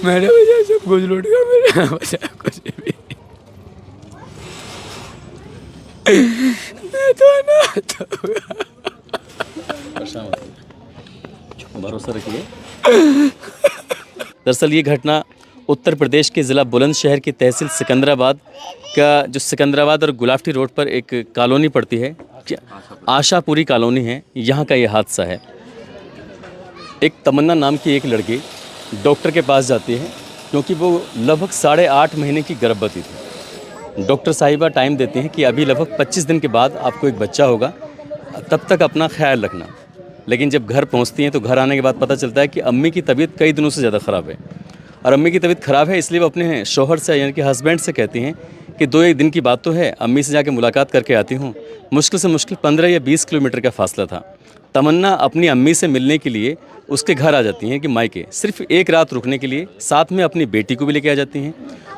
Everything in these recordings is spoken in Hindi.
मेरे वजह से सब कुछ लूट गया, मेरे वजह कुछ भी मैं तो अनाथ हो गया। परेशान मत होइए, भरोसा रखिए। दरअसल ये घटना उत्तर प्रदेश के ज़िला बुलंदशहर की तहसील सिकंदराबाद का, जो सिकंदराबाद और गुलावटी रोड पर एक कॉलोनी पड़ती है, आशापुरी कॉलोनी है, यहाँ का ये हादसा है। एक तमन्ना नाम की एक लड़की डॉक्टर के पास जाती है क्योंकि वो लगभग 8.5 महीने की गर्भवती थी। डॉक्टर साहिबा टाइम देती हैं कि अभी लगभग 25 दिन के बाद आपको एक बच्चा होगा, तब तक अपना ख्याल रखना। लेकिन जब घर पहुंचती हैं तो घर आने के बाद पता चलता है कि अम्मी की तबीयत कई दिनों से ज़्यादा ख़राब है। और अम्मी की तबीयत ख़राब है इसलिए वो अपने शौहर से यानी कि हस्बैंड से कहती हैं कि 2-1 दिन की बात तो है, अम्मी से जाके मुलाकात करके आती हूँ। मुश्किल से मुश्किल 15 या 20 किलोमीटर का फासला था। तमन्ना अपनी अम्मी से मिलने के लिए उसके घर आ जाती हैं कि मायके, सिर्फ एक रात रुकने के लिए। साथ में अपनी बेटी को भी लेके आ जाती हैं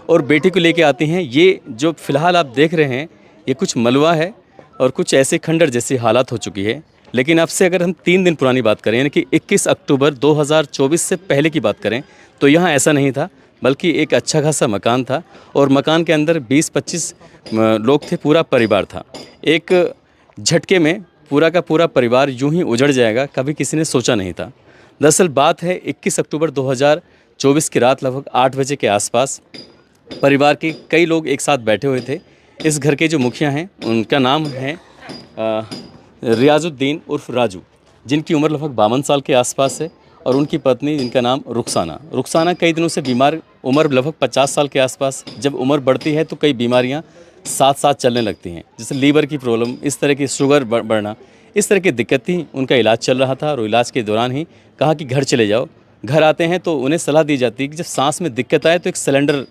और बेटी को लेके आती हैं। ये जो फ़िलहाल आप देख रहे हैं ये कुछ मलबा है और कुछ ऐसे खंडर जैसी हालात हो चुकी है। लेकिन अब से अगर हम 3 दिन पुरानी बात करें यानी कि 21 अक्टूबर 2024 से पहले की बात करें तो यहाँ ऐसा नहीं था, बल्कि एक अच्छा खासा मकान था और मकान के अंदर 20-25 लोग थे, पूरा परिवार था। एक झटके में पूरा का पूरा परिवार यूं ही उजड़ जाएगा कभी किसी ने सोचा नहीं था। दरअसल बात है 21 अक्टूबर 2024 की रात लगभग 8 बजे के आसपास परिवार के कई लोग एक साथ बैठे हुए थे। इस घर के जो मुखिया हैं उनका नाम है रियाजुद्दीन उर्फ राजू, जिनकी उम्र लगभग 52 साल के आसपास है, और उनकी पत्नी जिनका नाम रुखसाना कई दिनों से बीमार, उम्र लगभग 50 साल के आसपास। जब उम्र बढ़ती है तो कई बीमारियां साथ साथ चलने लगती हैं, जैसे लीवर की प्रॉब्लम, इस तरह की शुगर बढ़ना, इस तरह की दिक्कत थी। उनका इलाज चल रहा था और इलाज के दौरान ही कहा कि घर चले जाओ। घर आते हैं तो उन्हें सलाह दी जाती है कि जब सांस में दिक्कत आए तो एक सिलेंडर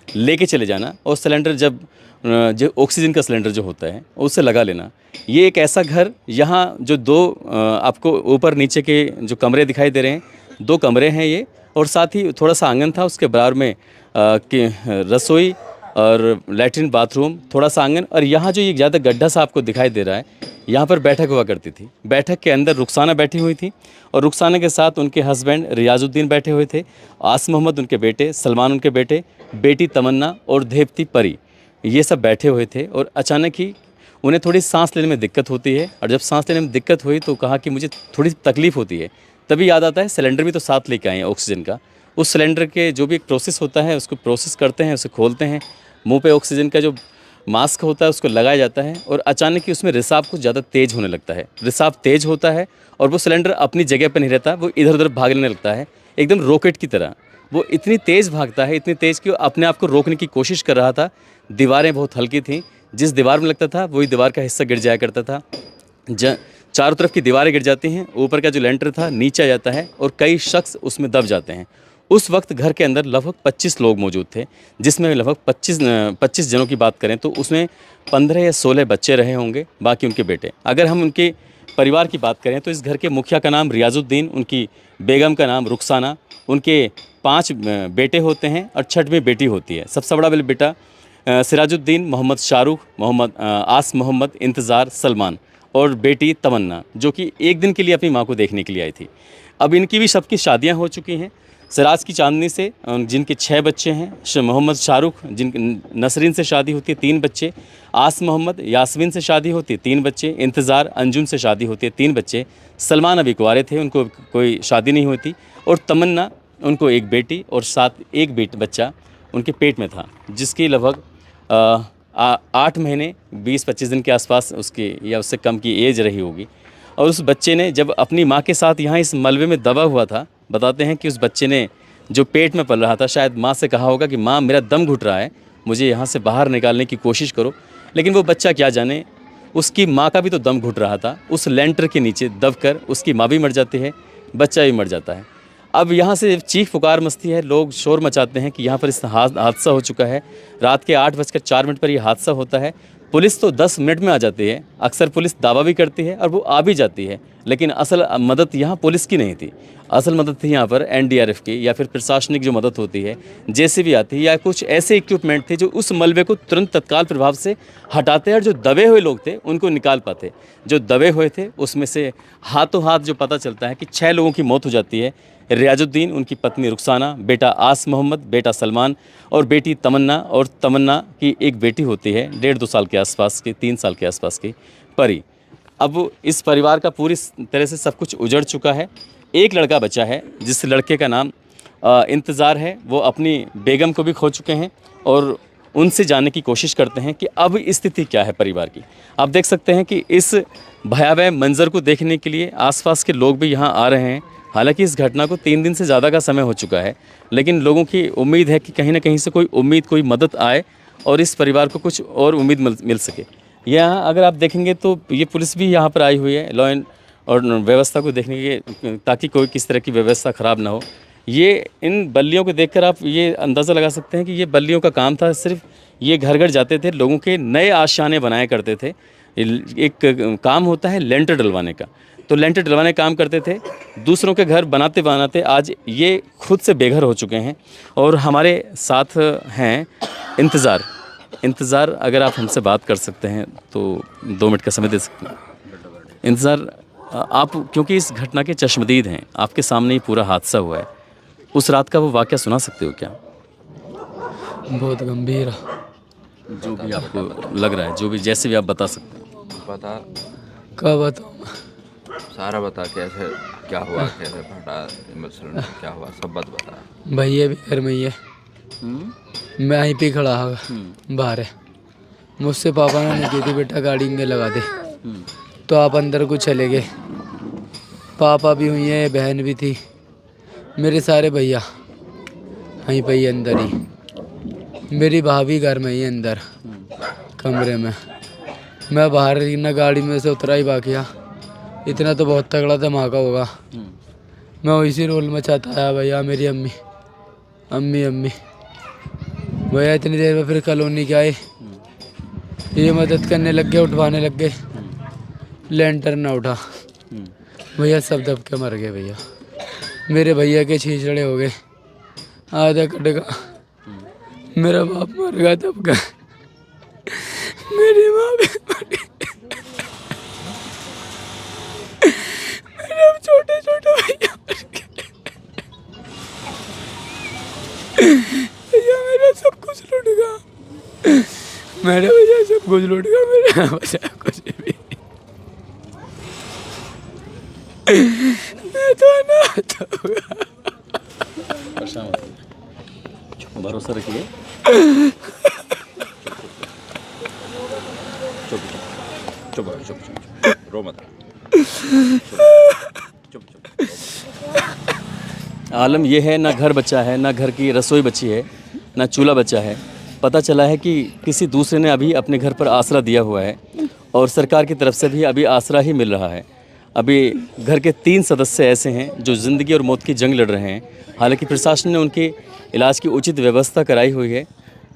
लेके चले जाना, और सिलेंडर जब जो ऑक्सीजन का सिलेंडर जो होता है उसे लगा लेना। ये एक ऐसा घर, यहाँ जो 2 आपको ऊपर नीचे के जो कमरे दिखाई दे रहे हैं, 2 कमरे हैं ये, और साथ ही थोड़ा सा आंगन था, उसके बराबर में रसोई और लैट्रिन बाथरूम, थोड़ा सा आंगन, और यहाँ जो ये ज़्यादा गड्ढा सा आपको दिखाई दे रहा है, यहाँ पर बैठक हुआ करती थी। बैठक के अंदर रुखसाना बैठी हुई थी और रुखसाना के साथ उनके हस्बैंड रियाजुद्दीन बैठे हुए थे, आस मोहम्मद उनके बेटे, सलमान उनके बेटे, बेटी तमन्ना और देवती परी, ये सब बैठे हुए थे। और अचानक ही उन्हें थोड़ी सांस लेने में दिक्कत होती है, और जब सांस लेने में दिक्कत हुई तो कहा कि मुझे थोड़ी तकलीफ़ होती है। तभी याद आता है सिलेंडर भी तो साथ लेके आए हैं ऑक्सीजन का। उस सिलेंडर के जो भी एक प्रोसेस होता है उसको प्रोसेस करते हैं, उसे खोलते हैं, मुंह पे ऑक्सीजन का जो मास्क होता है उसको लगाया जाता है, और अचानक ही उसमें रिसाव कुछ ज़्यादा तेज़ होने लगता है। रिसाव तेज़ होता है और वो सिलेंडर अपनी जगह पर नहीं रहता, वो इधर उधर भागने लगता है, एकदम रॉकेट की तरह। वो इतनी तेज़ भागता है, इतनी तेज़ कि वो अपने आप को रोकने की कोशिश कर रहा था। दीवारें बहुत हल्की थीं, जिस दीवार में लगता था वही दीवार का हिस्सा गिर जाया करता था। चारों तरफ की दीवारें गिर जाती हैं, ऊपर का जो लेंटर था नीचे आ जाता है और कई शख्स उसमें दब जाते हैं। उस वक्त घर के अंदर लगभग 25 लोग मौजूद थे, जिसमें लगभग 25 जनों की बात करें तो उसमें 15 या 16 बच्चे रहे होंगे, बाकी उनके बेटे। अगर हम उनके परिवार की बात करें तो इस घर के मुखिया का नाम रियाजुद्दीन, उनकी बेगम का नाम रुखसाना, उनके 5 बेटे होते हैं और 6वीं बेटी होती है। सबसे बड़ा बेटा सिराजुद्दीन, मोहम्मद शाहरुख, आस मोहम्मद, इंतज़ार, सलमान, और बेटी तमन्ना, जो कि एक दिन के लिए अपनी माँ को देखने के लिए आई थी। अब इनकी भी सबकी शादियाँ हो चुकी हैं। सिराज की चांदनी से जिनके 6 बच्चे हैं, मोहम्मद शाहरुख जिनके नसरीन से शादी होती है 3 बच्चे, आस मोहम्मद यास्मीन से शादी होती है 3 बच्चे, इंतज़ार अंजुम से शादी होती है 3 बच्चे, सलमान अभी कुंवारे थे, उनको कोई शादी नहीं होती, और तमन्ना उनको एक बेटी और साथ एक बच्चा उनके पेट में था, जिसकी लगभग 8 महीने 20-25 दिन के आसपास उसकी या उससे कम की एज रही होगी। और उस बच्चे ने जब अपनी माँ के साथ यहाँ इस मलबे में दबा हुआ था, बताते हैं कि उस बच्चे ने जो पेट में पल रहा था शायद माँ से कहा होगा कि माँ मेरा दम घुट रहा है, मुझे यहाँ से बाहर निकालने की कोशिश करो। लेकिन वो बच्चा क्या जाने, उसकी माँ का भी तो दम घुट रहा था। उस लेंटर के नीचे दबकर उसकी माँ भी मर जाती है, बच्चा भी मर जाता है। अब यहाँ से चीख पुकार मचती है, लोग शोर मचाते हैं कि यहाँ पर इस हादसा हो चुका है। रात के 8:04 पर यह हादसा होता है। पुलिस तो 10 मिनट में आ जाती है, अक्सर पुलिस दावा भी करती है और वो आ भी जाती है, लेकिन असल मदद यहाँ पुलिस की नहीं थी। असल मदद थी यहाँ पर एनडीआरएफ की, या फिर प्रशासनिक जो मदद होती है, जेसीबी आती है, या कुछ ऐसे इक्विपमेंट थे जो उस मलबे को तुरंत तत्काल प्रभाव से हटाते और जो दबे हुए लोग थे उनको निकाल पाते। जो दबे हुए थे उसमें से हाथों हाथ जो पता चलता है कि 6 लोगों की मौत हो जाती है, रियाजुद्दीन, उनकी पत्नी रुखसाना, बेटा आस मोहम्मद, बेटा सलमान और बेटी तमन्ना, और तमन्ना की एक बेटी होती है 1.5-2 साल के आसपास की, 3 साल के आसपास की, परी। अब इस परिवार का पूरी तरह से सब कुछ उजड़ चुका है। एक लड़का बचा है जिस लड़के का नाम इंतज़ार है। वो अपनी बेगम को भी खो चुके हैं और उनसे जानने की कोशिश करते हैं कि अब स्थिति क्या है परिवार की। आप देख सकते हैं कि इस भयावह मंजर को देखने के लिए आसपास के लोग भी यहाँ आ रहे हैं। हालांकि इस घटना को 3 दिन से ज़्यादा का समय हो चुका है, लेकिन लोगों की उम्मीद है कि कहीं ना कहीं से कोई उम्मीद, कोई मदद आए और इस परिवार को कुछ और उम्मीद मिल सके। यहाँ अगर आप देखेंगे तो ये पुलिस भी यहाँ पर आई हुई है लॉ एंड और व्यवस्था को देखने के, ताकि कोई किस तरह की व्यवस्था ख़राब ना हो। ये इन बल्लियों को देखकर आप ये अंदाज़ा लगा सकते हैं कि ये बल्लियों का काम था। सिर्फ ये घर घर जाते थे, लोगों के नए आशियाने बनाया करते थे। एक काम होता है लेंटर डलवाने का, तो लेंटर डलवाने का काम करते थे। दूसरों के घर बनाते बनाते आज ये खुद से बेघर हो चुके हैं। और हमारे साथ हैं इंतज़ार, अगर आप हमसे बात कर सकते हैं तो 2 मिनट का समय दे सकते हैं। इंतज़ार, आप क्योंकि इस घटना के चश्मदीद हैं, आपके सामने ही पूरा हादसा हुआ है, उस रात का वो वाक़या सुना सकते हो क्या? बहुत गंभीर है। जो भी आपको लग रहा है, जो भी जैसे भी आप बता सकते हैं। बता, क्या बताऊँ मैं? सारा बता, कैसे क्या हुआ, कैसे फटा सिलेंडर, क्या हुआ, सब बात बता। भैया भी घर में ही है, मैं यहीं पे खड़ा है बाहर है। मुझसे पापा ने नहीं की थी बेटा गाड़ी में लगा दे, तो आप अंदर को चले गए। पापा भी हुई है, बहन भी थी, मेरे सारे भैया यहीं पे ही अंदर ही। मेरी भाभी घर में ही अंदर कमरे में। मैं बाहर ना गाड़ी में से उतरा ही बाकिया। इतना तो बहुत तगड़ा धमाका होगा। मैं इसी रोल में चाहता आया भैया, मेरी अम्मी अम्मी अम्मी भैया इतनी देर में फिर कॉलोनी के आए, ये मदद करने लग गए, उठवाने लग गए। लेंटर ना उठा भैया, सब दब के मर गए भैया। मेरे भैया के छींचड़े हो गए, आधा कट गया। मेरा बाप मर गया तब का, मेरी माँ भी मर गई। मेरे छोटे छोटे भैया मर गए। भैया मेरा सब कुछ लूट गया, मेरे भैया सब कुछ लूट गया, मेरा बचा कुछ भी। मैं तो अनाथ हो गया। भरोसा रखिए। चुप चुप चुप चुप, रो मत। चुप चुप। आलम ये है, ना घर बचा है, ना घर की रसोई बची है, ना चूल्हा बचा है। पता चला है कि किसी दूसरे ने अभी अपने घर पर आसरा दिया हुआ है और सरकार की तरफ से भी अभी आसरा ही मिल रहा है। अभी घर के 3 सदस्य ऐसे हैं जो ज़िंदगी और मौत की जंग लड़ रहे हैं। हालांकि प्रशासन ने उनके इलाज की उचित व्यवस्था कराई हुई है।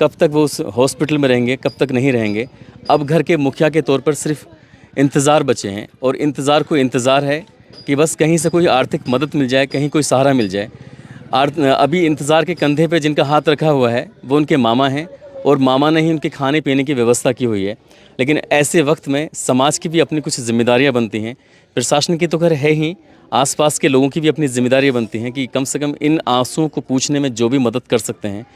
कब तक वो उस हॉस्पिटल में रहेंगे, कब तक नहीं रहेंगे, अब घर के मुखिया के तौर पर सिर्फ इंतज़ार बचे हैं। और इंतज़ार को इंतज़ार है कि बस कहीं से कोई आर्थिक मदद मिल जाए, कहीं कोई सहारा मिल जाए। अभी इंतज़ार के कंधे पे जिनका हाथ रखा हुआ है वो उनके मामा हैं, और मामा ने ही उनके खाने पीने की व्यवस्था की हुई है। लेकिन ऐसे वक्त में समाज की भी अपनी कुछ जिम्मेदारियां बनती हैं। प्रशासन की तो खैर है ही, आसपास के लोगों की भी अपनी जिम्मेदारियां बनती हैं कि कम से कम इन आंसुओं को पूछने में जो भी मदद कर सकते हैं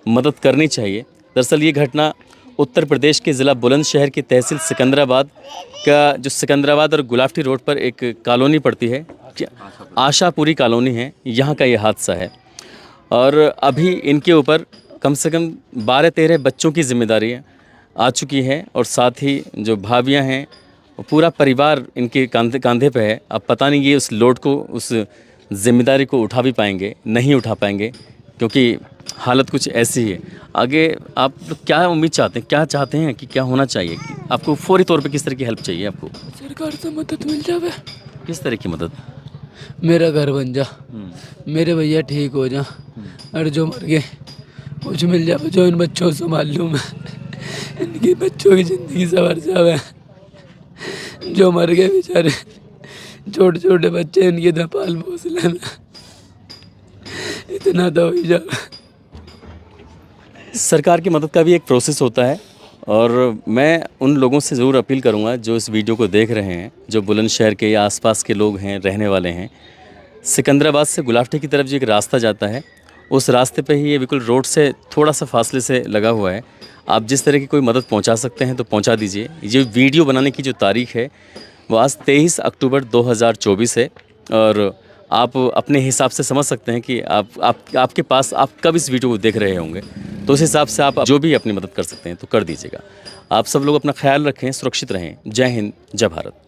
मदद करनी चाहिए। दरअसल ये घटना उत्तर प्रदेश के ज़िला बुलंदशहर की तहसील सिकंदराबाद का, जो सिकंदराबाद और गुलाफ्टी रोड पर एक कॉलोनी पड़ती है, आशापुरी कॉलोनी है, यहाँ का ये हादसा है। और अभी इनके ऊपर कम से कम 12-13 बच्चों की जिम्मेदारी आ चुकी है, और साथ ही जो भाभियाँ हैं, पूरा परिवार इनके कंधे पे है। अब पता नहीं ये उस लोड को, उस जिम्मेदारी को उठा भी पाएंगे, नहीं उठा पाएंगे, क्योंकि हालत कुछ ऐसी है। आगे आप क्या उम्मीद चाहते हैं, क्या चाहते हैं कि क्या होना चाहिए? कि आपको फौरी तौर पे किस तरह की हेल्प चाहिए आपको? सरकार से मदद मिल जावे। किस तरह की मदद? मेरा घर बन जा, मेरे भैया ठीक हो जा, और जो मर गए कुछ मिल जावे, जो इन बच्चों से मालूम है, इनकी बच्चों की ज़िंदगी संवर जावे। जो मर गए बेचारे छोटे छोटे बच्चे, इनकी धपाल पोस लेना, इतना तो हो जावे। सरकार की मदद का भी एक प्रोसेस होता है, और मैं उन लोगों से ज़रूर अपील करूंगा जो इस वीडियो को देख रहे हैं, जो बुलंदशहर के या आसपास के लोग हैं, रहने वाले हैं, सिकंदराबाद से गुलाबटी की तरफ जो एक रास्ता जाता है, उस रास्ते पे ही ये बिल्कुल रोड से थोड़ा सा फासले से लगा हुआ है। आप जिस तरह की कोई मदद पहुंचा सकते हैं तो पहुंचा दीजिए। ये वीडियो बनाने की जो तारीख है वो आज 23 अक्टूबर 2024 है और आप अपने हिसाब से समझ सकते हैं कि आपके पास आप कब इस वीडियो को देख रहे होंगे, तो उस हिसाब से आप जो भी अपनी मदद कर सकते हैं तो कर दीजिएगा। आप सब लोग अपना ख्याल रखें, सुरक्षित रहें। जय हिंद, जय भारत।